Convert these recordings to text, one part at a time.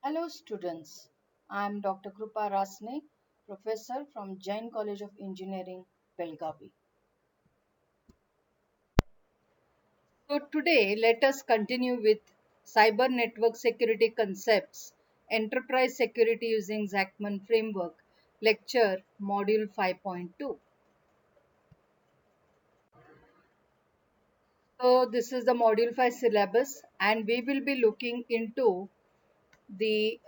Hello students, I am Dr. Krupa Rasne, professor from Jain College of Engineering, Belgavi. So today let us continue with cyber network security concepts, enterprise security using Zachman framework, lecture module 5.2. So this is the module 5 syllabus and we will be looking into the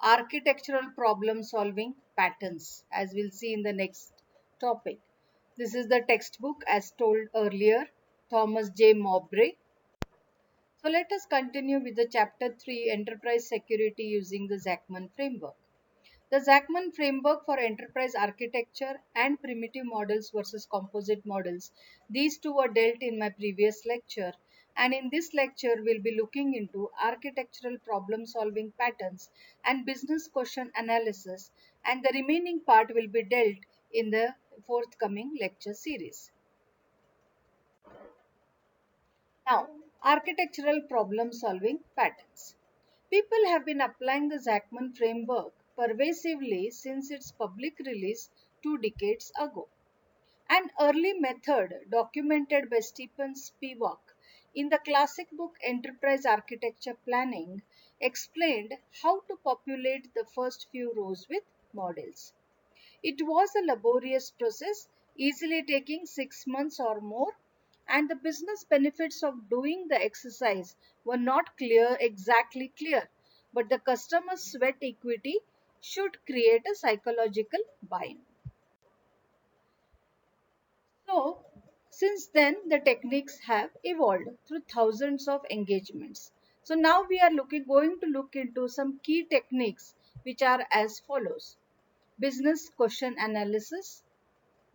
architectural problem solving patterns as we'll see in the next topic. This is the textbook as told earlier, Thomas J. Mowbray. So let us continue with the chapter 3 enterprise security using the Zachman framework. The Zachman framework for enterprise architecture and primitive models versus composite models. These two were dealt in my previous lecture, and in this lecture we'll be looking into architectural problem solving patterns and business question analysis, and the remaining part will be dealt in the forthcoming lecture series. Now, architectural problem solving patterns. People have been applying the Zachman framework pervasively since its public release 2 decades ago. An early method documented by Stephen Spivak in the classic book Enterprise Architecture Planning explained how to populate the first few rows with models. It was a laborious process, easily taking 6 months or more, and the business benefits of doing the exercise were not exactly clear, but the customer's sweat equity should create a psychological buy-in. So, since then, the techniques have evolved through thousands of engagements. So now we are going to look into some key techniques which are as follows: business question analysis,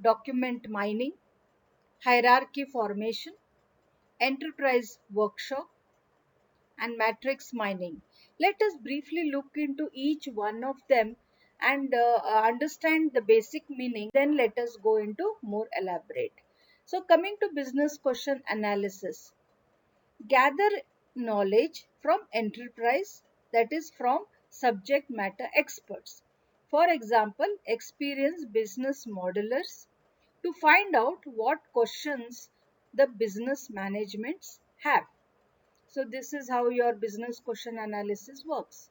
document mining, hierarchy formation, enterprise workshop, and matrix mining. Let us briefly look into each one of them and understand the basic meaning. Then let us go into more elaborate. So coming to business question analysis. Gather knowledge from enterprise, that is from subject matter experts. For example, experienced business modelers to find out what questions the business managements have. So this is how your business question analysis works.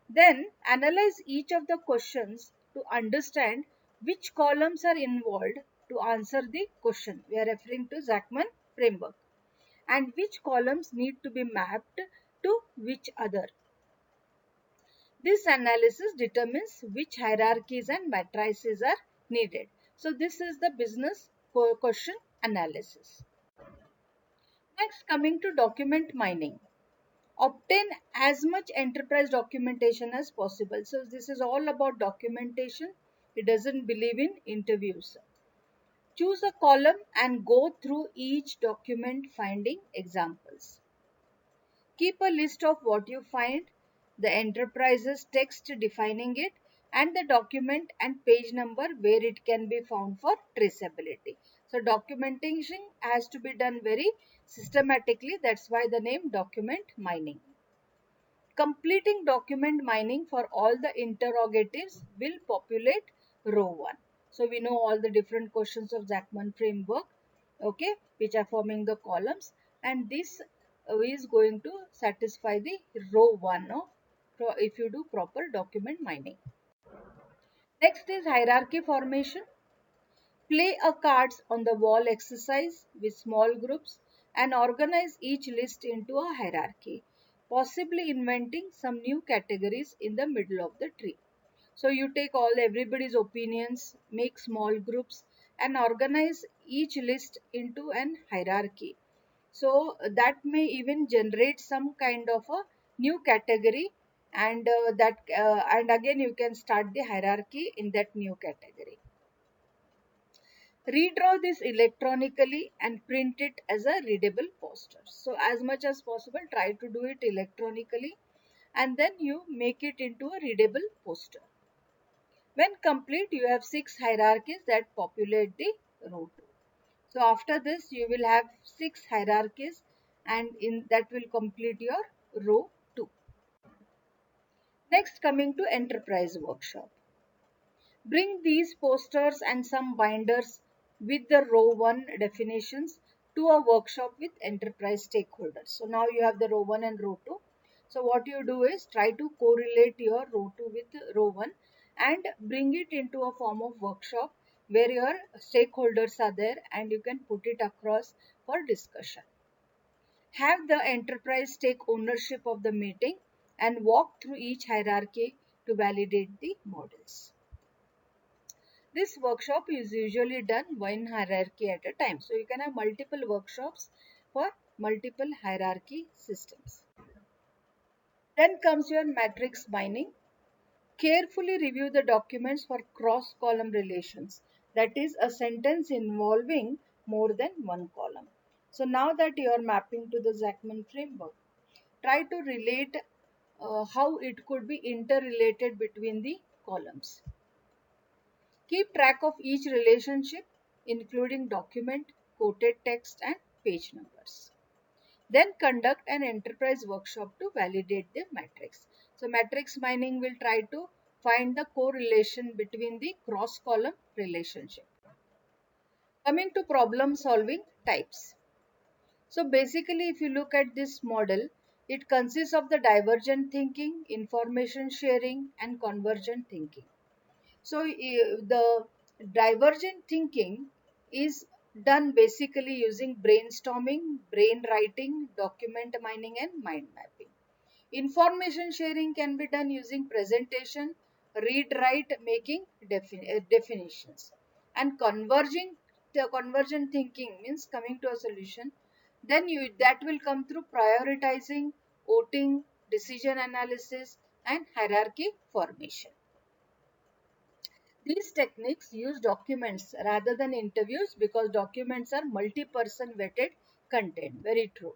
Then analyze each of the questions to understand which columns are involved to answer the question. We are referring to Zachman framework. And which columns need to be mapped to which other. This analysis determines which hierarchies and matrices are needed. So this is the business question analysis. Next, coming to document mining. Obtain as much enterprise documentation as possible. So this is all about documentation. It doesn't believe in interviews. Choose a column and go through each document finding examples. Keep a list of what you find, the enterprise's text defining it, and the document and page number where it can be found for traceability. So documentation has to be done very systematically. That's why the name document mining. Completing document mining for all the interrogatives will populate row 1. So we know all the different questions of Zachman framework, okay, which are forming the columns, and this is going to satisfy the row 1 of if you do proper document mining. Next is hierarchy formation. Play a cards on the wall exercise with small groups and organize each list into a hierarchy, possibly inventing some new categories in the middle of the tree. So you take all everybody's opinions, make small groups and organize each list into an hierarchy. So that may even generate some kind of a new category, and and again you can start the hierarchy in that new category. Redraw this electronically and print it as a readable poster. So as much as possible try to do it electronically and then you make it into a readable poster. When complete, you have 6 hierarchies that populate the row 2. So after this you will have 6 hierarchies and in that will complete your row 2. Next, coming to enterprise workshop. Bring these posters and some binders with the row 1 definitions to a workshop with enterprise stakeholders. So now you have the row 1 and row 2. So what you do is try to correlate your row 2 with row 1 and bring it into a form of workshop where your stakeholders are there and you can put it across for discussion. Have the enterprise take ownership of the meeting and walk through each hierarchy to validate the models. This workshop is usually done one hierarchy at a time. So you can have multiple workshops for multiple hierarchy systems. Then comes your matrix mining. Carefully review the documents for cross-column relations. That is a sentence involving more than one column. So now that you are mapping to the Zachman framework, try to relate how it could be interrelated between the columns. Keep track of each relationship, including document, quoted text, and page numbers. Then conduct an enterprise workshop to validate the matrix. So matrix mining will try to find the correlation between the cross-column relationship. Coming to problem solving types. So basically, if you look at this model, it consists of the divergent thinking, information sharing, and convergent thinking. So the divergent thinking is done basically using brainstorming, brain writing, document mining, and mind mapping. Information sharing can be done using presentation, read, write, making definitions. And the convergent thinking means coming to a solution. Then that will come through prioritizing, voting, decision analysis, and hierarchy formation. These techniques use documents rather than interviews because documents are multi-person vetted content. Very true.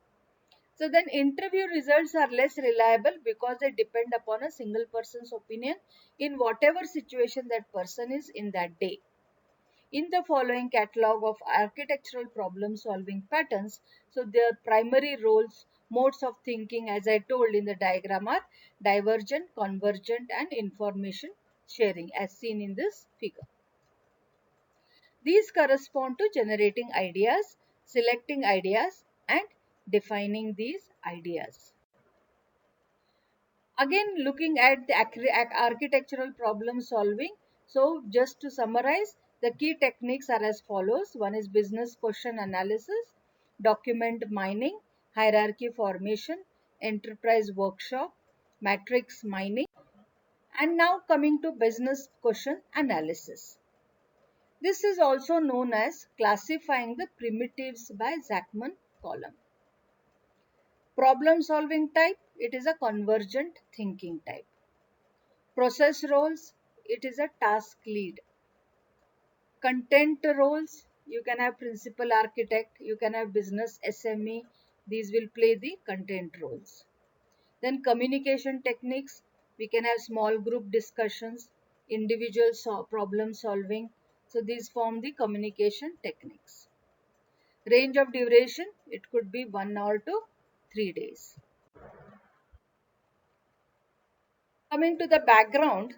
So then interview results are less reliable because they depend upon a single person's opinion in whatever situation that person is in that day. In the following catalog of architectural problem solving patterns, so their primary roles, modes of thinking as I told in the diagram are divergent, convergent and information sharing as seen in this figure. These correspond to generating ideas, selecting ideas and defining these ideas. Again, looking at the architectural problem solving. So just to summarize, the key techniques are as follows. One is business question analysis, document mining, hierarchy formation, enterprise workshop, matrix mining, and now coming to business question analysis. This is also known as classifying the primitives by Zachman column. Problem solving type, it is a convergent thinking type. Process roles, it is a task lead. Content roles, you can have principal architect, you can have business SME, these will play the content roles. Then communication techniques, we can have small group discussions, individual problem solving. So these form the communication techniques. Range of duration, it could be 1 hour to 3 days. Coming to the background,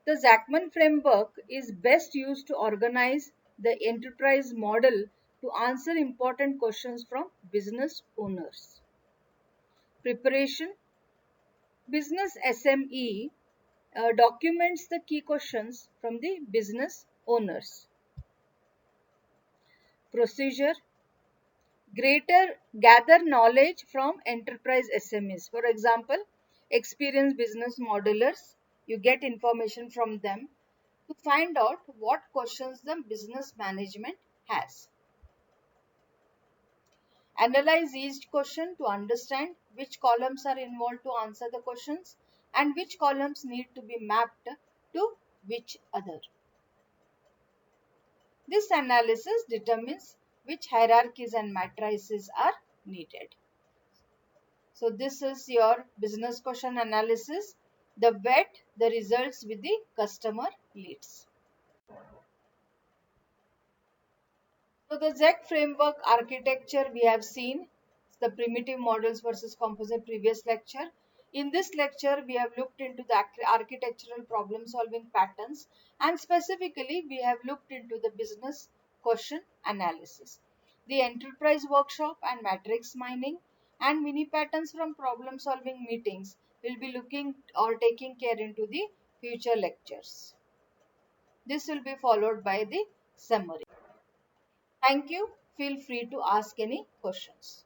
the Zachman framework is best used to organize the enterprise model to answer important questions from business owners. Preparation, business SME documents the key questions from the business owners. Procedure, gather knowledge from enterprise SMEs. For example, experienced business modelers, you get information from them to find out what questions the business management has. Analyze each question to understand which columns are involved to answer the questions and which columns need to be mapped to which other. This analysis determines which hierarchies and matrices are needed. So this is your business question analysis. The vet the results with the customer leads. So the ZEC framework architecture we have seen the primitive models versus composite previous lecture. In this lecture, we have looked into the architectural problem solving patterns, and specifically we have looked into the business question analysis, the enterprise workshop and matrix mining, and mini patterns from problem solving meetings will be looking or taking care into the future lectures. This will be followed by the summary. Thank you. Feel free to ask any questions.